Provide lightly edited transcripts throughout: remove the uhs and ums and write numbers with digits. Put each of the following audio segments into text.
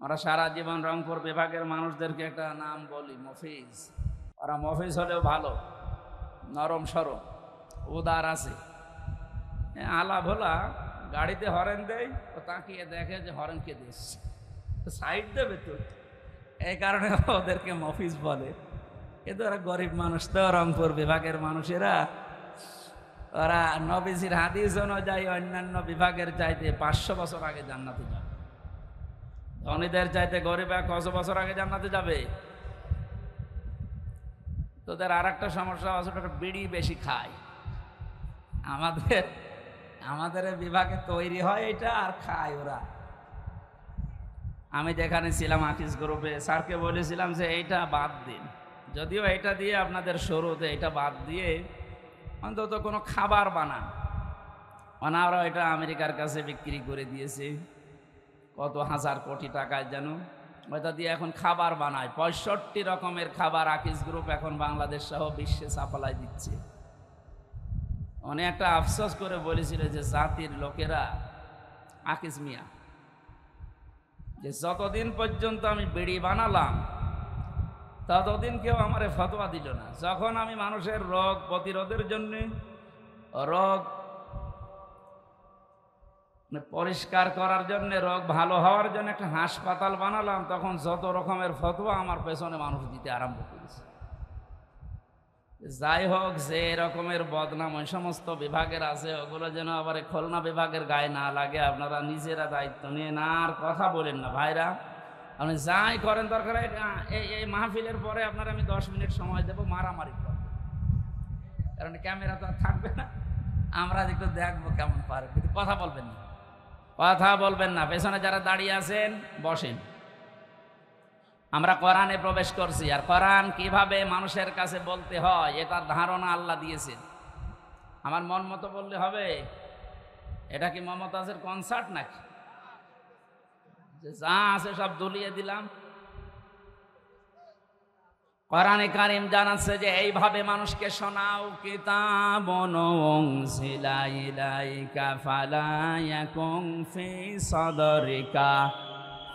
আমরা সারা জীবন রংপুর বিভাগের মানুষদেরকে একটা নাম বলি মফিজ। ওরা মফিজ হলেও ভালো, নরম সরম, উদার আছে। আলা ভোলা গাড়িতে হরেন দেয়, ও তাকিয়ে দেখে যে হরেন কে দিচ্ছে, সাইড দেবে তো, এই কারণে ওদেরকে মফিজ বলে। কিন্তু ওরা গরিব মানুষ তো, রংপুর বিভাগের মানুষেরা। ওরা নবীজির হাদিস অনুযায়ী অন্যান্য বিভাগের চাইতে 500 বছর আগে জান্নাতে যাবে। ধনীদের চাইতে গরিবরা কত বছর আগে জান্নাতে যাবে? তোদের আর একটা সমস্যা আছে, ওটা বিড়ি বেশি খায়। আমাদের বিভাগে তৈরি হয় এটা আর খায় ওরা। আমি যেখানে ছিলাম আকিস গ্রুপে, স্যারকে বলেছিলাম যে এইটা বাদ দিন, যদিও এটা দিয়ে আপনাদের শুরুতে এটা বাদ দিয়ে অন্তত কোনো খাবার বানান। ওনারা এটা আমেরিকার কাছে বিক্রি করে দিয়েছে কত হাজার কোটি টাকায় যেন, ওইটা দিয়ে এখন খাবার বানায়। 65 রকমের খাবার আকিস গ্রুপ এখন বাংলাদেশ সহ বিশ্বে সাপ্লাই দিচ্ছে। উনি একটা আফসোস করে বলেছিল যে জাতির লোকেরা, আকিস মিয়া, যে যতদিন পর্যন্ত আমি বিড়ি বানালাম ততদিন কেউ আমারে ফতোয়া দিল না। যখন আমি মানুষের রোগ প্রতিরোধের জন্য, রোগ পরিষ্কার করার জন্য, রোগ ভালো হওয়ার জন্য একটা হাসপাতাল বানালাম, তখন যত রকমের ফতোয়া আমার পেছনে মানুষ দিতে আরম্ভ করেছে। যাই হোক, যে রকমের বদনাম ওই সমস্ত বিভাগের আছে, ওগুলো যেন আবার খুলনা বিভাগের গায়ে না লাগে। আপনারা নিজেরা দায়িত্ব নিয়ে না আর কথা বলেন না ভাইরা। আপনি যাই করেন, দরকার এই মাহফিলের পরে আপনারা আমি 10 মিনিট সময় দেবো, মারামারি করবো, কারণ ক্যামেরা তো আর থাকবে না। আমরা একটু দেখবো কেমন পারে, কিন্তু কথা বলবেন না, কথা বলবেন না। পেছনে যারা দাঁড়িয়ে আছেন বসেন। আমরা কোরআনে প্রবেশ করছি, আর কোরআন কিভাবে মানুষের কাছে বলতে হয় এটার ধারণা আল্লাহ দিয়েছেন। আমার মন মতো বললে হবে? এটা কি মমতাজের কনসার্ট নাকি যে যা আছে সব দুলিয়ে দিলাম? কোরআনে কারীম জানাচ্ছে যে এইভাবে মানুষকে শোনাও, কিতাবুন উনজিলা ইলাইকা ফালা ইয়াকুন ফি সাদরিকা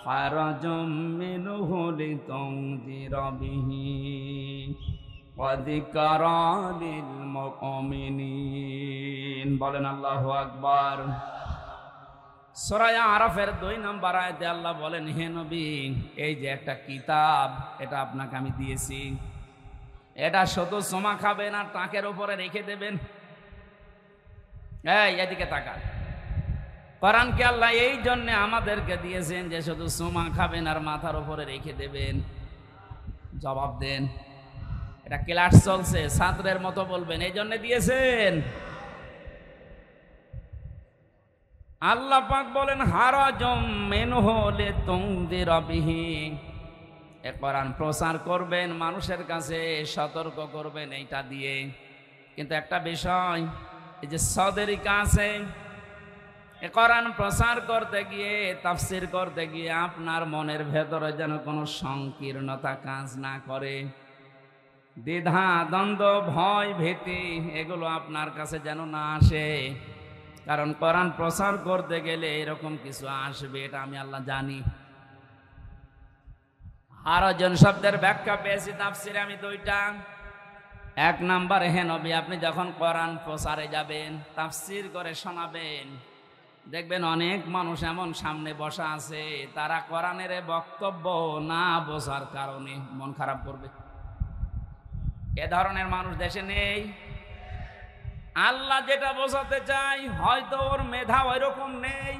হারাজুম মিনহু লিতুনজিরা বিহি ওয়া যিকরা লিল মুমিনিন। বলেন আল্লাহু আকবার। সূরা আরাফের 2 নম্বর আয়াতে আল্লাহ বলেন, হে নবী, এই যে একটা কিতাব, এটা আপনাকে আমি দিয়েছি, এটা শুধু চুমা খাবেন আর টাকের উপরে রেখে দেবেন। এই এদিকে তাকান। কোরআনকে আল্লাহ এই জন্য আমাদেরকে দিয়েছেন যে শুধু চুমা খাবেন আর মাথার উপরে রেখে দেবেন? জবাব দেন। এটা ক্লাস চলছে, ছাত্রের মতো বলবেন, এই জন্য দিয়েছেন। আল্লাহ পাক বলেন, হারাজুম মিনহু লিতুনজিরা বিহি, এ কোরআন প্রচার করবেন, মানুষের কাছে সতর্ক করবেন এইটা দিয়ে। কিন্তু একটা বিষয়, এই যে সাদরিকা আছে, এ কোরআন প্রচার করতে গিয়ে, তাফসীর করতে গিয়ে আপনার মনের ভেতরে যেন কোনো সংকীর্ণতা কাজ না করে, দ্বিধা দ্বন্দ্ব ভয় ভীতি এগুলো আপনার কাছে যেন না আসে। কারণ কোরআন প্রচার করতে গেলে এরকম কিছু আসবে, এটা আমি আল্লাহ জানি। হারাজন শব্দের ব্যাখ্যা পেয়েছি তাফসীরে আমি 2টা। 1 নম্বরে, হে নবী, আপনি যখন কোরআন প্রচারে যাবেন, তাফসীর করে শোনাবেন, দেখবেন অনেক মানুষ এমন সামনে বসা আছে, তারা কোরআনের বক্তব্য না বোঝার কারণে মন খারাপ করবে। এ ধরনের মানুষ দেশে নেই। আল্লাহ যেটা বোঝাতে চাই, হয়তো ওর মেধা ওই রকম নেই,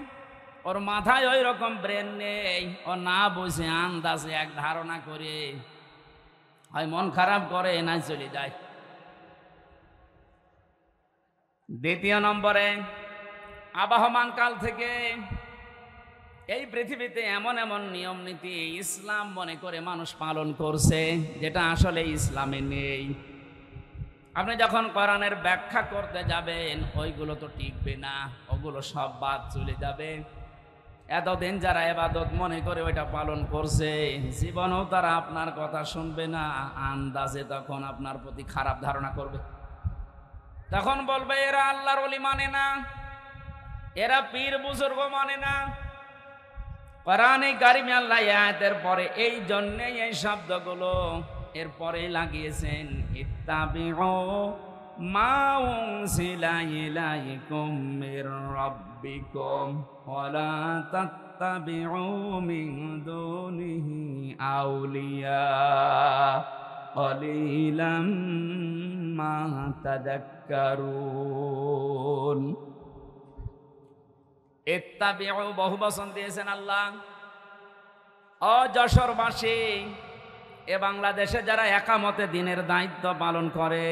ওর মাথায় ওই রকম ব্রেন নেই, ও না বুঝে আন্দাজে এক ধারণা করে হয় মন খারাপ করে, না চলে যায়। 2 নম্বরে, আবহমান কাল থেকে এই পৃথিবীতে এমন এমন নিয়ম নীতি ইসলাম মনে করে মানুষ পালন করছে, যেটা আসলে ইসলামে নেই। আপনি যখন কোরআনের ব্যাখ্যা করতে যাবেন, ওইগুলো তো টিকবে না, ওগুলো সব বাদ চলে যাবে। এতদিন যারা ইবাদত মনে করে ওইটা পালন করছে, জীবনেও তারা আপনার কথা শুনবে না, আন্দাজে তখন আপনার প্রতি খারাপ ধারণা করবে। তখন বলবে, এরা আল্লাহর ওলি মানে না, এরা পীর বুজুর্গ মানে না। কোরআনে কারিমে আল্লাহ এই আয়াতের পরে এই জন্যই এই শব্দগুলো এরপরে লাগিয়েছেন, ইত্তাবিউ মা উনজিলা ইলাইকুম মির রাব্বিকুম ওয়া লা তাত্তাবিউ মিন দুনিহি আউলিয়া ক্বালিলাম মা তাযাক্কারুন। ইত্তাবিউ বহু বচন দিয়েছেন আল্লাহ। ও যশোরবাসী, এ বাংলাদেশে যারা একামতে দিনের দায়িত্ব পালন করে,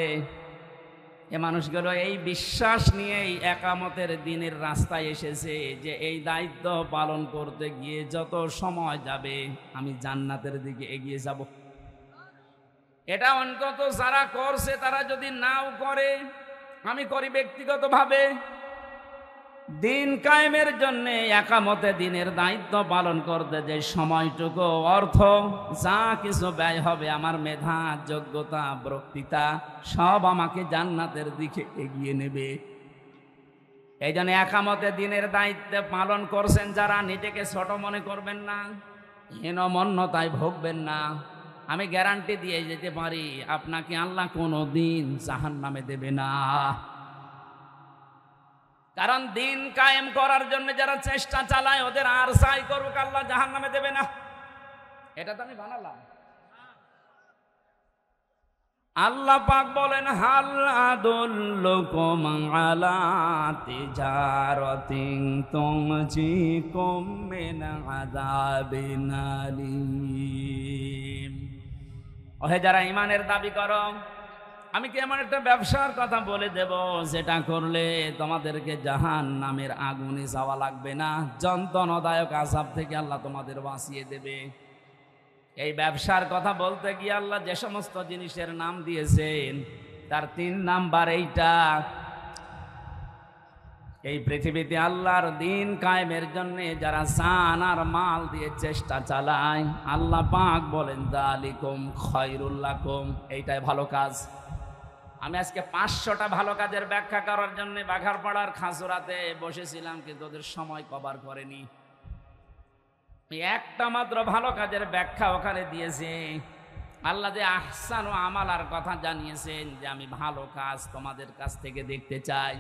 এ মানুষগুলো এই বিশ্বাস নিয়েই একামতের দিনের রাস্তায় এসেছে যে এই দায়িত্ব পালন করতে গিয়ে যত সময় যাবে আমি জান্নাতের দিকে এগিয়ে যাব। এটা অন্তত যারা করছে তারা যদি নাও করে, আমি করি ব্যক্তিগতভাবে, দিন কায়েমের জন্য একামতে দিনের দায়িত্ব পালন করতে যে সময়টুকু অর্থ যা কিছু ব্যয় হবে, আমার মেধা, যোগ্যতা, বক্তৃতা সব আমাকে জান্নাতের দিকে এগিয়ে নেবে। এই জন্য একামতে দিনের দায়িত্ব পালন করছেন যারা, নিজেকে ছোট মনে করবেন না, হীনমন্যতায় ভুগবেন না। আমি গ্যারান্টি দিয়ে যেতে পারি আপনাকে আল্লাহ কোনো দিন জাহান্নামে দেবে না। কারণ দিন কায়েম করার জন্য যারা চেষ্টা চালায় ওদের আর যাই করুক আল্লাহ জাহান্নামে দেবে না। এটা তো আমি বানালাম। আল্লাহ পাক বলেন, হাল আদুল্লুকুম আলা তিজারাতিন তুনজিকুম মিন আযাবিন আলীম। ওহে যারা ঈমানের দাবি করো, আমি কি এমন একটা ব্যবসার কথা বলে দেব যেটা করলে তোমাদেরকে জাহান্নামের আগুনে যাওয়া লাগবে না, যন্ত্রণাদায়ক আযাব থেকে আল্লাহ তোমাদের বাঁচিয়ে দেবে। এই ব্যবসার কথা বলতে গিয়ে আল্লাহ যে সমস্ত জিনিসের নাম দিয়েছেন তার 3 নাম্বার এইটা। এই পৃথিবীতে আল্লাহর দিন কায়েমের জন্য যারা জান আর মাল দিয়ে চেষ্টা চালায়, আল্লাহ পাক বলেন যালিকুম খায়রুল লাকুম, এইটাই ভালো কাজ। আমি আজকে 500টা ভালো কাজের ব্যাখ্যা করার জন্য বাঘারপাড়ার খাজুরাতে বসেছিলাম, কিন্তু ওদের সময় কভার করেনি। একটা মাত্র ভালো কাজের ব্যাখ্যা ওখানে দিয়েছে। আল্লাহ যে আহসান ও আমালার কথা জানিয়েছেন যে আমি ভালো কাজ তোমাদের কাছ থেকে দেখতে চাই।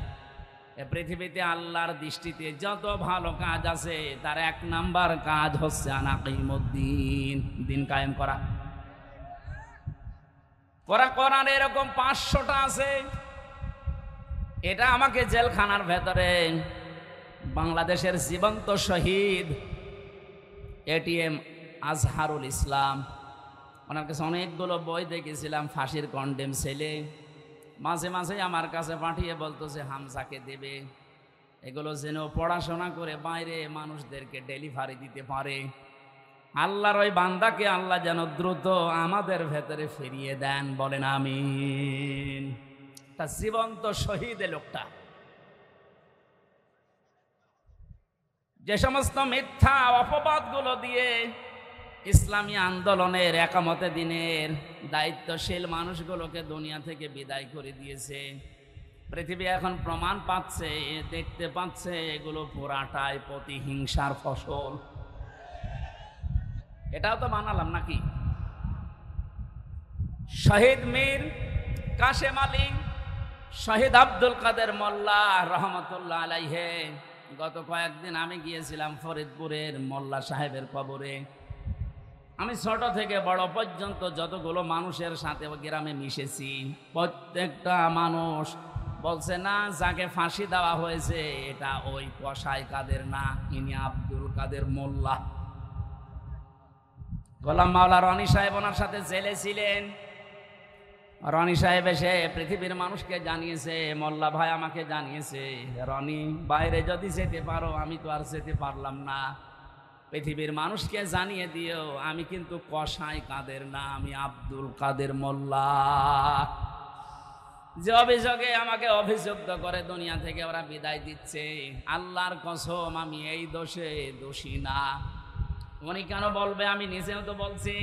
এ পৃথিবীতে আল্লাহর দৃষ্টিতে যত ভালো কাজ আছে তার 1 নাম্বার কাজ হচ্ছে আনাকিমুদ্দিন, দিন কায়েম করা। কোরআন এরকম 500টা আছে। এটা আমাকে জেলখানার ভেতরে বাংলাদেশের জীবন্ত শহীদ এটিএম আজহারুল ইসলাম, ওনার কাছে অনেকগুলো বই দেখেছিলাম, ফাঁসির কন্ডেম ছেলে, মাঝে মাঝে আমার কাছে পাঠিয়ে বলতো যে হামজাকে দেবে, এগুলো যেন পড়াশোনা করে বাইরে মানুষদেরকে ডেলিভারি দিতে পারে। আল্লাহর ওই বান্দাকে আল্লাহ যেন দ্রুত আমাদের ভেতরে ফিরিয়ে দেন, বলেন আমিন। তা জীবন্ত শহীদ লোকটা যে সমস্ত মিথ্যা অপবাদগুলো দিয়ে ইসলামী আন্দোলনের একামতে দিনের দায়িত্বশীল মানুষগুলোকে দুনিয়া থেকে বিদায় করে দিয়েছে, পৃথিবী এখন প্রমাণ পাচ্ছে, দেখতে পাচ্ছে এগুলো পুরাটাই প্রতিহিংসার ফসল। এটাও তো বানালাম নাকি? শহীদ মীর কাশেম আলী, শহীদ আব্দুল কাদের মোল্লা রহমতুল্লাহ আলাইহে, গত কয়েকদিন আমি গিয়েছিলাম ফরিদপুরের মোল্লা সাহেবের কবরে। আমি ছোট থেকে বড় পর্যন্ত যতগুলো মানুষের সাথে গ্রামে মিশেছি, প্রত্যেকটা মানুষ বলছে না যাকে ফাঁসি দেওয়া হয়েছে এটা ওই কসাই কাদের না, ইনি আব্দুল কাদের মোল্লা। গোলাম মাওলা রনি সাহেব ওনার সাথে জেলে ছিলেন। রনি সাহেব এসে পৃথিবীর মানুষকে জানিয়েছে, মোল্লা ভাই আমাকে জানিয়েছে, রনি বাইরে যদি যেতে পারো, আমি তো আর যেতে পারলাম না, পৃথিবীর মানুষকে জানিয়ে দিও আমি কিন্তু কসাই কাদের না, আমি আব্দুল কাদের মোল্লা। যে অভিযোগে আমাকে অভিযুক্ত করে দুনিয়া থেকে ওরা বিদায় দিচ্ছে, আল্লাহর কসম আমি এই দোষে দোষী না। উনি কেন বলবে? আমি নিজেও তো বলছি।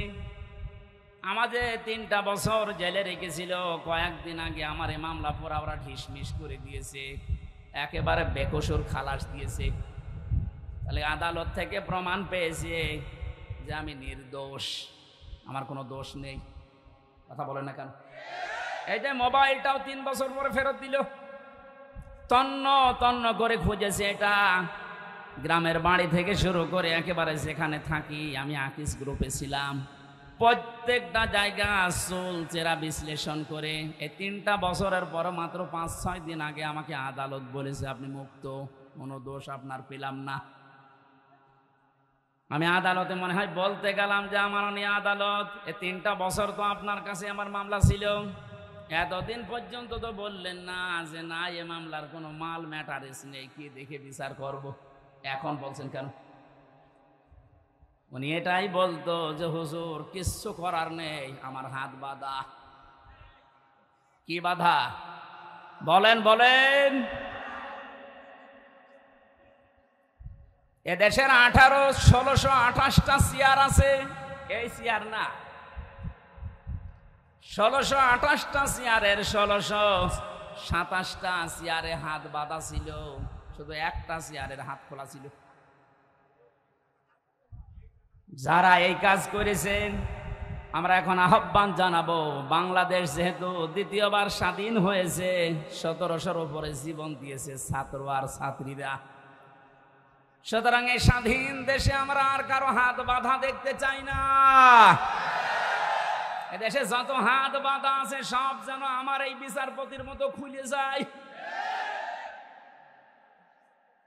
আমাদের 3টা বছর জেলে রেখেছিল, কয়েকদিন আগে আমার এই মামলা পুরা ওরা ঢিসমিস করে দিয়েছে, একেবারে বেকসুর খালাস দিয়েছে। তাহলে আদালত থেকে প্রমাণ পেয়েছে যে আমি নির্দোষ, আমার কোনো দোষ নেই। কথা বলে না কেন? এই যে মোবাইলটাও 3 বছর পরে ফেরত দিল, তন্ন তন্ন করে খুঁজেছে। এটা গ্রামের বাড়ি থেকে শুরু করে একেবারে যেখানে থাকি, আমি আকিস গ্রুপে ছিলাম, প্রত্যেকটা জায়গা চুল চেরা বিশ্লেষণ করে এই 3টা বছরের পর মাত্র 5-6 দিন আগে আমাকে আদালত বলেছে আপনি মুক্ত, কোনো দোষ আপনার পেলাম না। আমি আদালতে মনে হয় বলতে গেলাম যে আমার নিয়ে আদালত, এই 3টা বছর তো আপনার কাছে আমার মামলা ছিল, এতদিন পর্যন্ত তো বললেন না যে না এ মামলার কোনো মাল ম্যাটারেস নেই, কি দেখে বিচার করব, এখন বলছেন কেন? উনি এটাই বলতো যে হুজুর কিচ্ছু করার নেই, আমার হাত বাঁধা। কি বাধা বলেন বলেন? এদেশের 1628টা চেয়ার আছে, এই চেয়ার না, 1628টা চেয়ারের 1627টা চেয়ারে হাত বাঁধা ছিল, শুধু একটা চেয়ারের হাত খোলা ছিল। যারা এই কাজ করেছেন আমরা এখন আহ্বান জানাবো, বাংলাদেশ যেহেতু দ্বিতীয়বার স্বাধীন হয়েছে, 1700-র উপরে জীবন দিয়েছে ছাত্র আর ছাত্রীরা, সুতরাং এই স্বাধীন দেশে আমরা আর কারো হাত বাঁধা দেখতে চাই না। এদেশে যত হাত বাঁধা আছে সব যেন আমার এই বিচারপতির মতো খুলে যায়।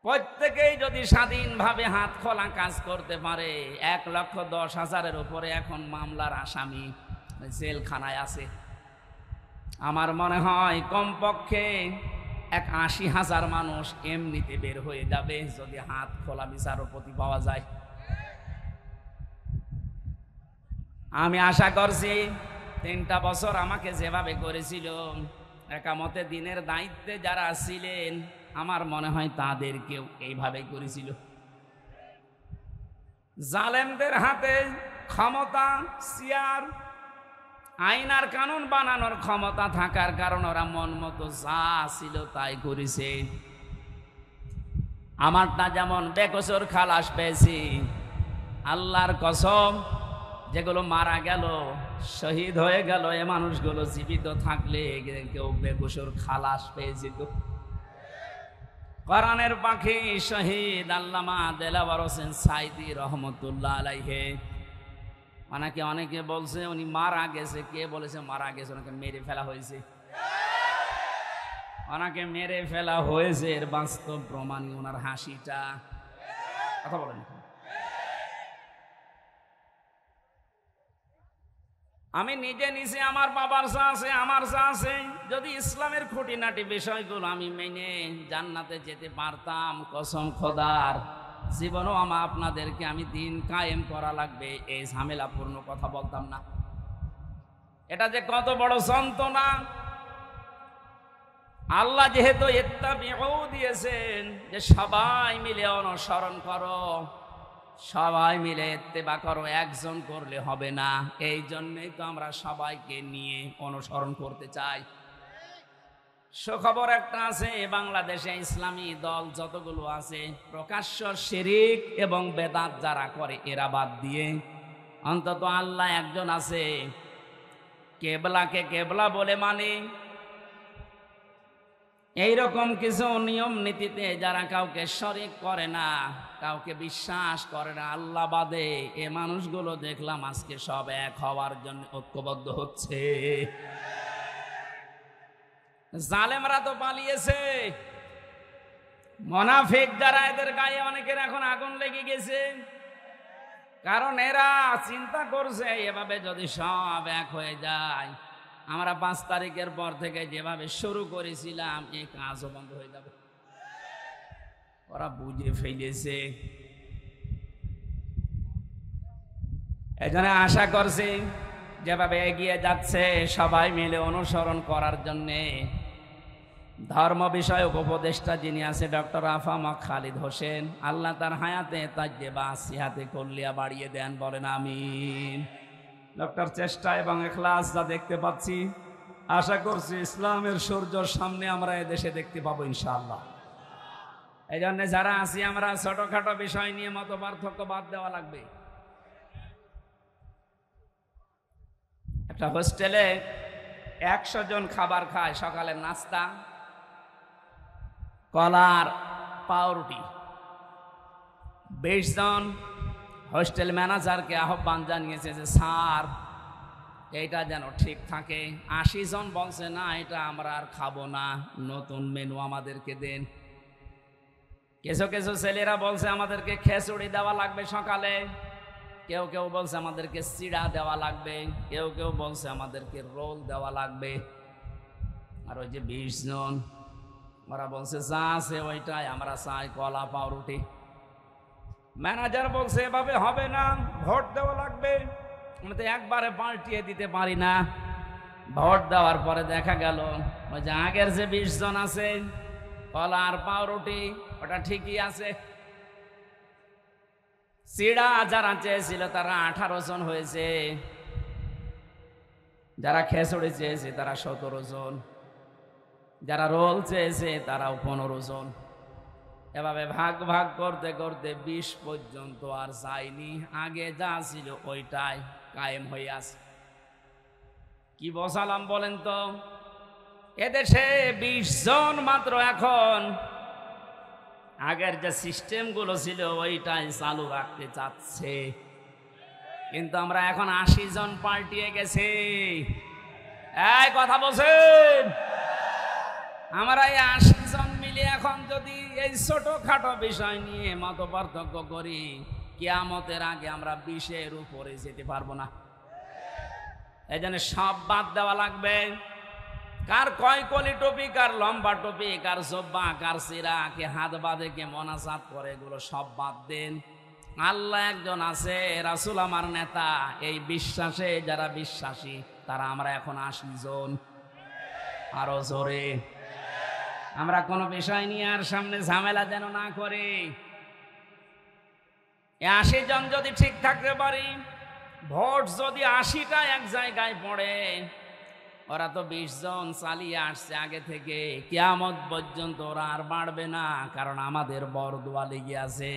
প্রত্যেকেই যদি স্বাধীনভাবে হাত খোলা কাজ করতে পারে, 1,10,000-এর উপরে এখন মামলার আসামি জেলখানায় আছে। আমার মনে হয় কমপক্ষে 80,000 মানুষ এমনিতে বের হয়ে যাবে যদি হাত খোলা বিচারপতি পাওয়া যায়। আমি আশা করছি 3টা বছর আমাকে যেভাবে করেছিল, একামতে দিনের দায়িত্বে যারা ছিলেন আমার মনে হয় তাদেরকেও এইভাবে করেছিল। জালেমদের হাতে ক্ষমতা, চেয়ার, আইন আর কানুন বানানোর ক্ষমতা থাকার কারণে ওরা মন মতো যা ছিল তাই করেছে। আমারটা যেমন বেকসুর খালাস পেয়েছি, আল্লাহর কসম, যেগুলো মারা গেল, শহীদ হয়ে গেল, এ মানুষগুলো জীবিত থাকলে কেউ বেকসুর খালাস পেয়েছে। তো কোরআনের পাখি শহীদ আল্লামা দেলাওয়ার হোসেন সাইদি রহমতুল্লাহ আলাইহি, অনেকে বলছে উনি মারা গেছে। কে বলেছে মারা গেছে? ওনাকে মেরে ফেলা হয়েছে। ওনাকে মেরে ফেলা হয়েছে, এর বাস্তব প্রমাণই ওনার হাসিটা। কথা বলেন। আমি নিজে আমার বাবার যা আছে, আমার যা আছে, যদি ইসলামের খুঁটিনাটি বিষয়গুলো আমি মেনে জান্নাতে যেতে পারতাম, কসম খোদার জীবনও আপনাদেরকে আমি দিন কায়েম করা লাগবে এই ঝামেলাপূর্ণ কথা বলতাম না। এটা যে কত বড় যন্ত্রণা! আল্লাহ যেহেতু ইত্তাবিউ দিয়েছেন যে সবাই মিলে অনুসরণ করো, সবাই মিলে ইত্তেবা করো, একজন করলে হবে না, এই জন্যই তো আমরা সবাইকে নিয়ে অনুসরণ করতে চাই। সুখবর একটা আছে, বাংলাদেশে ইসলামী দল যতগুলো আছে প্রকাশ্য শিরিক এবং বেদাত যারা করে এরা বাদ দিয়ে অন্তত আল্লাহ একজন আছে, কেবলাকে কেবলা বলে মানে, এইরকম কিছু নিয়ম নীতিতে যারা কাউকে শরিক করে না, কাউকে বিশ্বাস করে না আল্লাহ বাদে, এ মানুষগুলো দেখলাম আজকে সব এক হওয়ার জন্য ঐক্যবদ্ধ হচ্ছে। জালেমরা তো পালিয়েছে, মুনাফিক যারা এদের গায়ে অনেকের এখন আগুন লেগে গেছে, কারণ এরা চিন্তা করছে এভাবে যদি সব এক হয়ে যায়, আমরা 5 তারিখের পর থেকে যেভাবে শুরু করেছিলাম এই কাজও বন্ধ হয়ে যাবে। ওরা বুঝে ফেলেছে, এজন্য আশা করছি যেভাবে এগিয়ে যাচ্ছে সবাই মিলে অনুসরণ করার জন্যে ধর্ম বিষয়ক উপদেষ্টা যিনি আছে ডক্টর আফামা খালিদ হোসেন, আল্লাহ তার হায়াতে তাজ্জেবা সিহাতে কল্লিয়া বাড়িয়ে দেন, বলেন আমিন। ডক্টর চেষ্টা এবং ইখলাস যা দেখতে পাচ্ছি, আশা করছি ইসলামের সূর্যর সামনে আমরা এদেশে দেখতে পাবো ইনশাআল্লাহ। এই জন্য যারা আছি আমরা ছোটখাটো বিষয় নিয়ে মত পার্থক্য বাদ দেওয়া লাগবে। একটা হোস্টেলে 100 জন খাবার খায়, সকালের নাস্তা কলার পাউরুটি। 20 জন হোস্টেল ম্যানেজারকে আহ্বান জানিয়েছে যে স্যার এইটা যেন ঠিক থাকে। 80 জন বলছে না, এটা আমরা আর খাবো না, নতুন মেনু আমাদেরকে দেন। কিছু কিছু ছেলেরা বলছে আমাদেরকে খিচুড়ি দেওয়া লাগবে সকালে, কেউ কেউ বলছে আমাদেরকে চিড়া দেওয়া লাগবে, কেউ কেউ বলছে আমাদেরকে রোল দেওয়া লাগবে। আর ওই যে 20 জন ওরা বলছে যা আছে ওইটাই আমরা চাই, কলা পাউরুটি। ম্যানেজার বলছে এভাবে হবে না, ভোট দেওয়া লাগবে। আমি তো একবারে পাল্টিয়ে দিতে পারি না। ভোট দেওয়ার পরে দেখা গেল ওই যে আগের যে 20 জন আছে কলা আর পাউরুটি ওটা ঠিকই আছে। চিড়া যারা চেয়েছিল তারা 18 জন হয়েছে, যারা খিচুড়ি চেয়েছে তারা 17 জন, যারা রোল চেয়েছে তারাও 15 জন। এভাবে ভাগ ভাগ করতে করতে 20 পর্যন্ত আর যায়নি। আগে যা ছিল ওইটাই কায়েম হয়ে আছে। কি বসালাম বলেন তো? এদেশে 20 জন মাত্র এখন আগের যে সিস্টেমগুলো ছিল ওইটাই চালু রাখতে চাচ্ছে, কিন্তু আমরা এখন 80 জন পাল্টিয়ে গেছি। এই কথা বলছেন? আমরা এই 80 জন মিলে এখন যদি এই ছোটখাটো বিষয় নিয়ে মত পার্থক্য করি, কিয়ামতের আগে আমরা 20-এর উপরে যেতে পারবো না। এই জন্য সব বাদ দেওয়া লাগবে। কার কয় কলি টুপি, কার লম্বা টুপি, কার জব্বা, কার সিরা, কে হাত বাঁধে, কে মোনাজাত করে, এগুলো সব বাদ দেন। আল্লাহ একজন আছে, রাসূল আমার নেতা। এই বিশ্বাসে যারা বিশ্বাসী তারা আমরা এখন 80 জন। আরো জোরে। আমরা কোনো বিষয় নিয়ে আর সামনে ঝামেলা যেন না করি। 80 জন যদি ঠিক থাকতে পারি, ভোট যদি 80টা এক জায়গায় পড়ে, ওরা তো 20 জন চালিয়ে আসছে আগে থেকে, কিয়ামত পর্যন্ত ওরা আর বাড়বে না, কারণ আমাদের বরদোয়া লেগে আছে।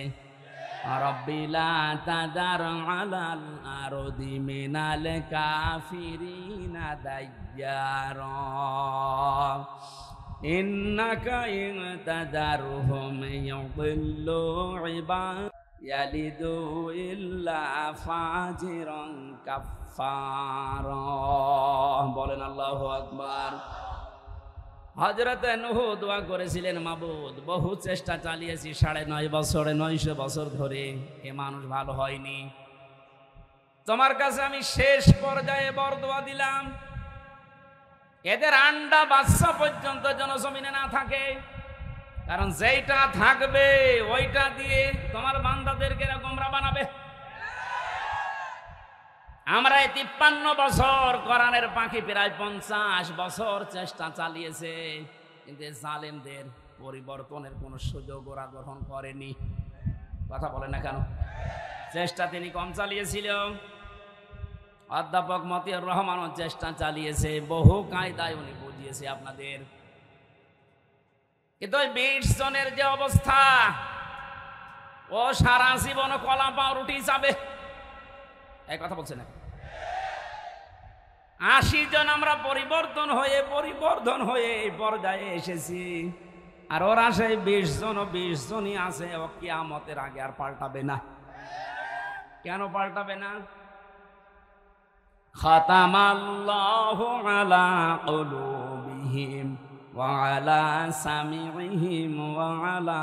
রব্বিলা তাদার আলাল আরদি মিনাল কাফিরিনা দাইয়ারা ইন্নাকা ইন তাদারহুম ইউদিল্লু ইবাদ ইয়ালিদু ইল্লা ফাজিরান কাফফারা। বলেন আল্লাহু আকবার। হযরত নূহ দোয়া করেছিলেন, মাবুদ বহু চেষ্টা চালিয়েছি 9.5 বছরে 900 বছর ধরে, এ মানুষ ভালো হয়নি। তোমার কাছে আমি শেষ পর্যায়ে বরদোয়া দিলাম, এদের আন্ডা বাচ্চা পর্যন্ত যেন জমিনে না থাকে, কারণ যেইটা থাকবে ওইটা দিয়ে তোমার বান্দাদেরকে গোমরা বানাবে। আমরা এই 53 বছর কোরআনের পাখি প্রায় 50 বছর চেষ্টা চালিয়েছে, কিন্তু জালেমদের পরিবর্তনের কোন সুযোগ ওরা গ্রহণ করেনি। কথা বলে না কেন? চেষ্টা তিনি কম চালিয়েছিল। অধ্যাপক মতিউর রহমানও চেষ্টা চালিয়েছে, বহু কায়দায় উনি বুঝিয়েছে আপনাদের। কিন্তু ওই 20 জনের যে অবস্থা, ও সারা জীবন কলা পাউরুটি যাবে। এই কথা বলছে না? 80 জন আমরা পরিবর্তন হয়ে এই পর্যায়ে এসেছি, আর ওরা সেই 20 জনই আছে। ও কিয়ামতের আগে আর পাল্টাবে না। কেন পাল্টাবে না? খাতামাল্লাহু আলা কুলুবিহিম ওয়া আলা সামিইহিম ওয়া আলা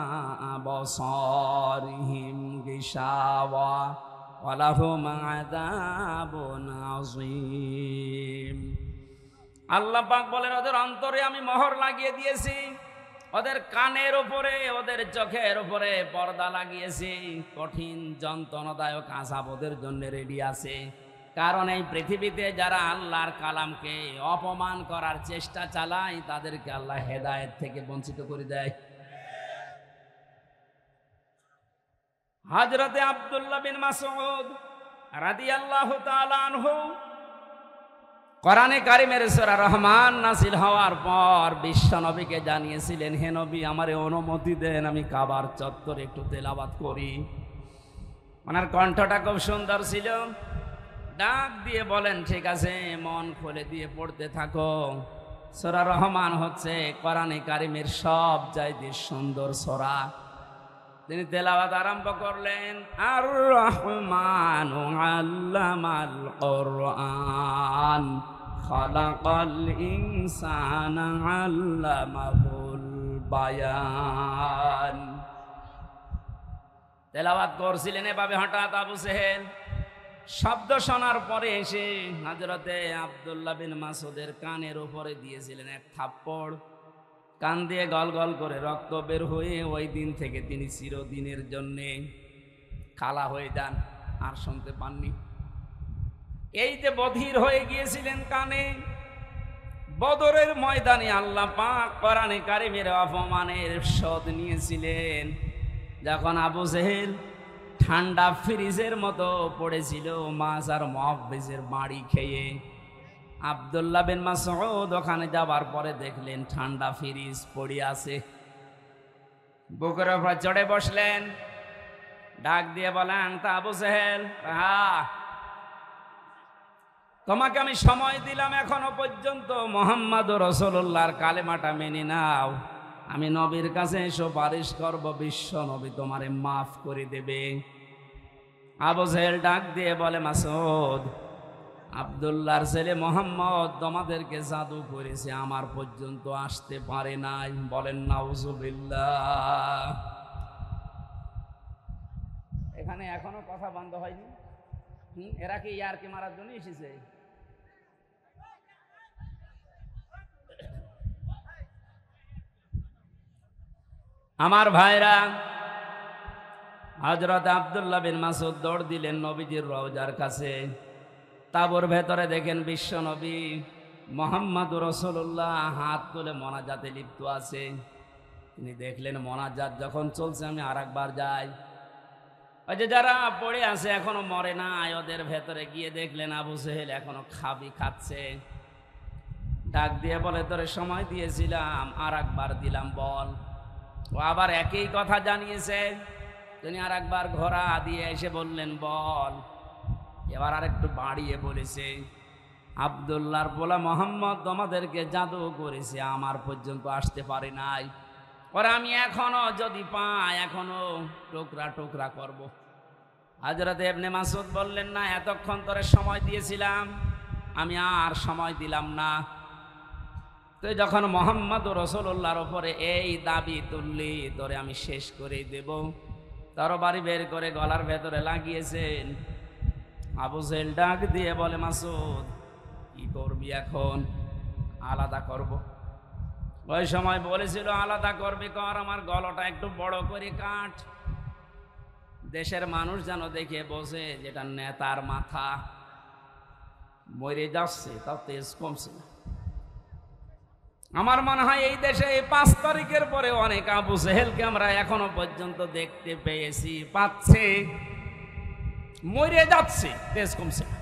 আবসারিহিম গিশাওয়া ওয়া লাহুম আযাবুন আযীম। আল্লাহ পাক বলেন, ওদের অন্তরে আমি মোহর লাগিয়ে দিয়েছি, ওদের কানের উপরে, ওদের চোখের উপরে পর্দা লাগিয়েছি। কঠিন যন্ত্রণাদায়ক আযাব ওদের জন্য রেডি আছে। কারণ এই পৃথিবীতে যারা আল্লাহর কালামকে অপমান করার চেষ্টা চালায়, তাদেরকে আল্লাহ হেদায়েত থেকে বঞ্চিত করে দেয়। হযরতে আব্দুল্লাহ বিন মাসউদ রাদিয়াল্লাহু তাআলা আনহু কোরআনে কারিমের সূরা রহমান নাযিল হওয়ার পর বিশ্ব নবীকে জানিয়েছিলেন, হে নবী, আমারে অনুমতি দেন, আমি কাবার চত্বরে একটু তেলাওয়াত করি। ওনার কণ্ঠটা খুব সুন্দর ছিল। ডাক দিয়ে বলেন, ঠিক আছে, মন খুলে দিয়ে পড়তে থাকো। সূরা রহমান হচ্ছে কোরআনে কারিমের সব চাইতে সুন্দর সূরা। তিনি তেলাওয়াত আরম্ভ করলেন, আর রহমানু আল্লামাল কোরআন খালাকাল ইনসানা আল্লামাহুল বায়ান। তেলাওয়াত করছিলেন এভাবে, হঠাৎ আবু জেহেল শব্দ শোনার পরে এসে হযরতে আব্দুল্লাহ বিন মাসউদের কানের উপরে দিয়েছিলেন এক থাপ্পড়। কান দিয়ে গল গল করে রক্ত বের হয়ে ওই দিন থেকে তিনি চিরদিনের জন্যে কালা হয়ে যান, আর শুনতে পাননি। এই যে বধির হয়ে গিয়েছিলেন কানে, বদরের ময়দানে আল্লাহ পাক কোরআনে কারিমের অপমানের শোধ নিয়েছিলেন। যখন আবু জেহেল ঠান্ডা ফ্রিজের মতো পড়েছিল মাছ আর মুহাফিজের বাড়ি খেয়ে, আব্দুল্লাহ বিন মাসউদ ওখানে যাবার পরে দেখলেন ঠান্ডা ফ্রিজ পড়ে আছে। বুকের উপর চড়ে বসলেন, ডাক দিয়ে বলেন, তা আবু জেহেল, তোমাকে আমি সময় দিলাম এখনো পর্যন্ত মুহাম্মদুর রাসূলুল্লাহর কালেমাটা মেনে নাও, আমি নবীর কাছে সুপারিশ করব, বিশ্ব নবী তোমারে মাফ করে দেবে। আবু জেহেল ডাক দিয়ে বলে, মাসউদ, আব্দুল্লাহর ছেলে মুহাম্মদ তোমাদেরকে জাদু করেছে, আমার পর্যন্ত আসতে পারে নাই। বলেন নাউজুবিল্লাহ। এখানে এখনো কথা বন্ধ হয়নি। এরা কি ইয়ারকি মারার জন্য এসেছে? আমার ভাইরা, হযরত আব্দুল্লাহ বিন মাসউদ দৌড় দিলেন নবীজির রওজার কাছে। তাবুর ভেতরে দেখেন বিশ্ব নবী মুহাম্মদুর রাসূলুল্লাহ হাত তুলে মোনাজাতে লিপ্ত আছে। তিনি দেখলেন মোনাজাত যখন চলছে, আমি আরেকবার যাই। ওই যে যারা পড়ে আছে এখনো মরে না, ওদের ভেতরে গিয়ে দেখলেন আবু জেহেল এখনো খাচ্ছে। ডাক দিয়ে বলে, তোরে সময় দিয়েছিলাম, আরেকবার দিলাম, বল। ও আবার একই কথা জানিয়েছে। তিনি আরেকবার ঘোড়া দিয়ে এসে বললেন, বল। এবার আরেকটু বাড়িয়ে বলেছে, আব্দুল্লাহর পোলা মুহাম্মদ তোমাদেরকে জাদু করেছে, আমার পর্যন্ত আসতে পারে নাই, পরে আমি এখনো যদি পাই এখনো টুকরা টুকরা করব। হযরত ইবনে মাসউদ বললেন, না, এতক্ষণ তোরে সময় দিয়েছিলাম, আমি আর সময় দিলাম না। তুই যখন মুহাম্মদুর রাসূলুল্লাহর উপরে এই দাবি তুললি, তোরে আমি শেষ করে দেব। তরবারি বের করে গলার ভেতরে লাগিয়েছেন। আবু জেহেল ডাক দিয়ে বলে, মাসউদ, কি করবি এখন? আলাদা করব। ওই সময় বলেছিল, আলাদা করবি কর, আমার গলাটা একটু বড় করে কাট, দেশের মানুষ যেন দেখে বসে যেটা নেতার মাথা। মরে যাচ্ছে, তাও তেজ কমছে না। আমার মনে হয় এই দেশে এই 5 তারিখের পরে অনেক আবু জেহেলকে আমরা এখনো পর্যন্ত দেখতে পেয়েছি, পাচ্ছে, মরে যাচ্ছে, তেজ কমছে না।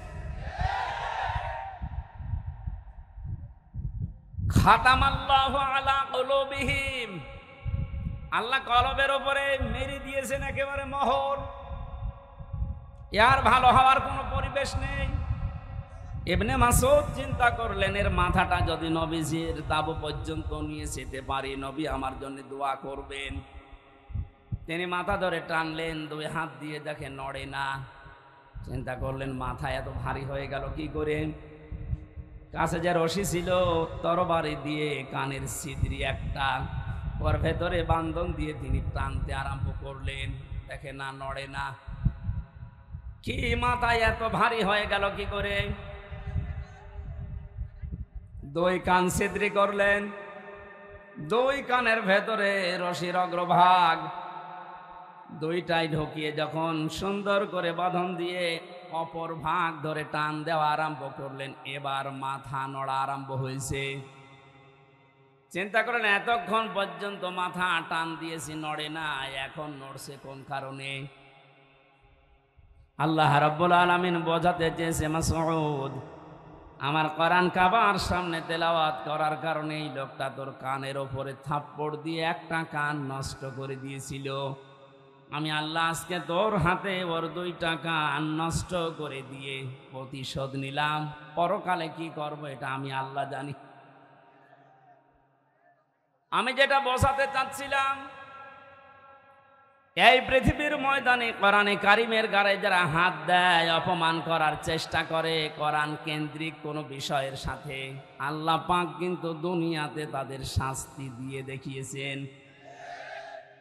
খাতামাল্লাহু আলা কুলুবিহিম, আল্লাহ কলবের উপরে মেরে দিয়েছেন একেবারে মোহর। এর ভালো হওয়ার কোনো পরিবেশ নেই। ইবনে মাসউদ চিন্তা করলেন, এর মাথাটা যদি নবীজির তাবু পর্যন্ত নিয়ে যেতে পারি, নবী আমার জন্য দোয়া করবেন। তিনি মাথা ধরে টানলেন, 2 হাত দিয়ে দেখে নড়ে না। চিন্তা করলেন, মাথা এত ভারী হয়ে গেল কি করে? কাছে যে রশি ছিল, তরবারি দিয়ে কানের ছিদ্রি একটা, ওর ভেতরে বান্ধন দিয়ে তিনি টানতে আরম্ভ করলেন। দেখে না, নড়ে না। কি মাথায় এত ভারী হয়ে গেল কি করে? 2 কান ছিদ্রি করলেন। 2 কানের ভেতরে রশির অগ্রভাগ 2টাই ঢুকিয়ে যখন সুন্দর করে বাঁধন দিয়ে অপর ভাগ ধরে টান দেওয়া আরম্ভ করলেন, এবার মাথা নড়া আরম্ভ হয়েছে। চিন্তা করেন, এতক্ষণ পর্যন্ত মাথা টান দিয়েছি, নড়ে না, এখন নড়ছে কোন কারণে? আল্লাহ রাব্বুল আলামিন বোঝাতে চেয়েছে, মাসউদ, আমার কোরআন কাবার সামনে তেলাওয়াত করার কারণে এই লোকটা তোর কানের ওপরে থাপ্পড় দিয়ে একটা কান নষ্ট করে দিয়েছিল। আমি আল্লাহ আজকে তোর হাতে ওর 2টা কান নষ্ট করে দিয়ে প্রতিশোধ নিলাম। পরকালে কি করব এটা আমি আল্লাহ জানি। আমি যেটা বোঝাতে চাচ্ছিলাম, এই পৃথিবীর ময়দানে কোরআনে কারিমের গায়ে যারা হাত দেয়, অপমান করার চেষ্টা করে কোরআন কেন্দ্রিক কোনো বিষয়ের সাথে, আল্লাহ পাক কিন্তু দুনিয়াতে তাদের শাস্তি দিয়ে দেখিয়েছেন।